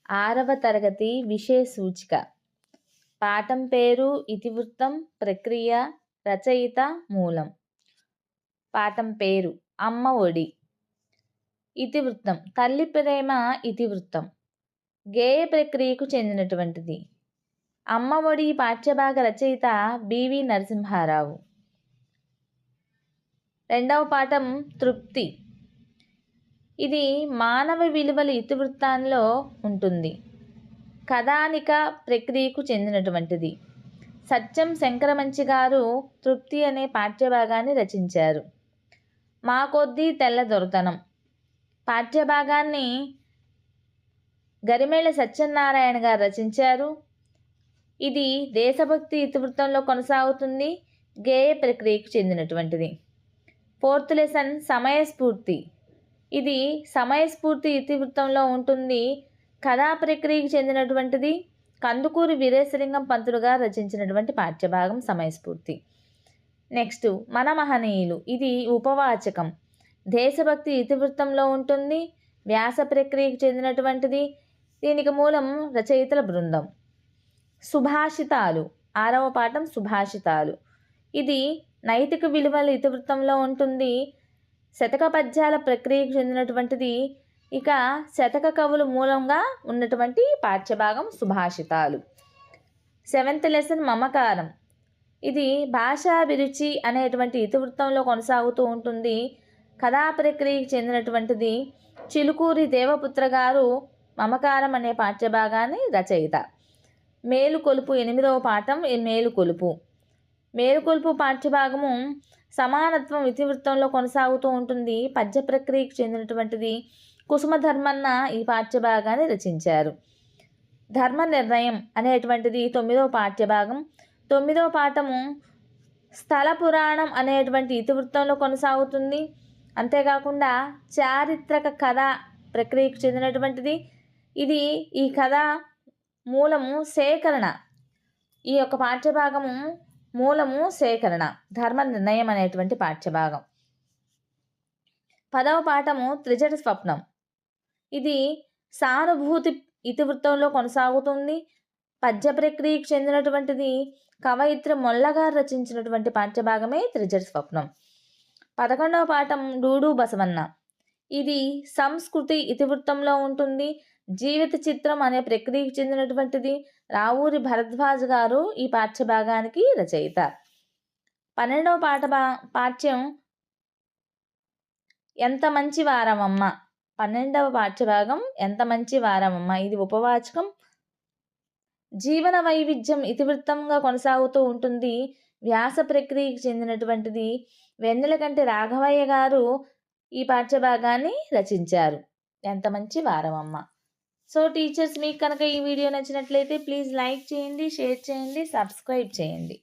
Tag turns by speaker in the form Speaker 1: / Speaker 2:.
Speaker 1: 6వ తరగతి విషయ సూచిక. పాఠం పేరు ఇతివృత్తం, ప్రక్రియ, రచయిత, మూలం. పాఠం పేరు అమ్మ ఒడి. ఇతివృత్తం తల్లి ప్రేమ ఇతివృత్తం గేయ ప్రక్రియకు చెందినటువంటిది. అమ్మ ఒడి పాఠ్యభాగ రచయిత బివి నరసింహారావు. రెండవ పాఠం తృప్తి. ఇది మానవ విలువల ఇతివృత్తంలో ఉంటుంది. కథానిక ప్రక్రియకు చెందినటువంటిది. సత్యం శంకరమంచి గారు తృప్తి అనే పాఠ్యభాగాన్ని రచించారు. మా కొద్దీ తెల్ల దొరతనం పాఠ్యభాగాన్ని గరిమెళ్ళ సత్యనారాయణ గారు రచించారు. ఇది దేశభక్తి ఇతివృత్తంలో కొనసాగుతుంది. గేయ ప్రక్రియకు చెందినటువంటిది. 4th లెసన్ సమయస్ఫూర్తి. ఇది సమయస్ఫూర్తి ఇతివృత్తంలో ఉంటుంది. కథా ప్రక్రియకు చెందినటువంటిది. కందుకూరి వీరేశలింగం పంతులు గారు రచించినటువంటి పాఠ్యభాగం సమయస్ఫూర్తి. నెక్స్ట్ మన మహనీయులు. ఇది ఉపవాచకం. దేశభక్తి ఇతివృత్తంలో ఉంటుంది. వ్యాస ప్రక్రియకు చెందినటువంటిది. దీనికి మూలం రచయితల బృందం. సుభాషితాలు. 6వ పాఠం సుభాషితాలు. ఇది నైతిక విలువల ఇతివృత్తంలో ఉంటుంది. శతక పద్యాల ప్రక్రియకు చెందినటువంటిది. ఇక శతక కవులు మూలంగా ఉన్నటువంటి పాఠ్యభాగం సుభాషితాలు. 7th లెసన్ మమకారం. ఇది భాషాభిరుచి అనేటువంటి ఇతివృత్తంలో కొనసాగుతూ ఉంటుంది. కథా ప్రక్రియకు చెందినటువంటిది. చిలుకూరి దేవపుత్ర గారు మమకారం అనే పాఠ్యభాగాన్ని రచయిత. మేలుకొలుపు 8వ పాఠం మేలుకొలుపు. మేలుకొలుపు పాఠ్యభాగము సమానత్వం ఇతివృత్తంలో కొనసాగుతూ ఉంటుంది. పద్య ప్రక్రియకు చెందినటువంటిది. కుసుమధర్మన్న ఈ పాఠ్యభాగాన్ని రచించారు. ధర్మ నిర్ణయం అనేటువంటిది 9వ పాఠ్యభాగం. 9వ పాఠము స్థల పురాణం అనేటువంటి ఇతివృత్తంలో కొనసాగుతుంది. అంతేకాకుండా చారిత్రక కథ ప్రక్రియకు చెందినటువంటిది. ఇది ఈ కథ మూలము సేకరణ. ఈ యొక్క పాఠ్యభాగము మూలము సేకరణ. ధర్మ నిర్ణయం అనేటువంటి పాఠ్యభాగం. 10వ పాఠము త్రిజట స్వప్నం. ఇది సానుభూతి ఇతివృత్తంలో కొనసాగుతుంది. పద్య ప్రక్రియకు చెందినటువంటిది. కవయిత్రి మొల్లగారు రచించినటువంటి పాఠ్యభాగమే త్రిజట స్వప్నం. 11వ పాఠం డూడు బసవన్న. ఇది సంస్కృతి ఇతివృత్తంలో ఉంటుంది. జీవిత చిత్రం అనే ప్రక్రియకు చెందినటువంటిది. రావూరి భరద్వాజ్ గారు ఈ పాఠ్యభాగానికి రచయిత. 12వ పాఠ్యం ఎంత మంచి వారమమ్మ. 12వ పాఠ్యభాగం ఎంత మంచి వారమమ్మ. ఇది ఉపవాచకం. జీవన వైవిధ్యం ఇతివృత్తంగా కొనసాగుతూ ఉంటుంది. వ్యాస ప్రక్రియకు చెందినటువంటిది. వెన్నెలకంటి రాఘవయ్య గారు ఈ పాఠ్యభాగాన్ని రచించారు. ఎంత మంచి వారమమ్మ. సో టీచర్స్, మీకు కనుక ఈ వీడియో నచ్చినట్లయితే ప్లీజ్ లైక్ చేయండి, షేర్ చేయండి, సబ్స్క్రైబ్ చేయండి.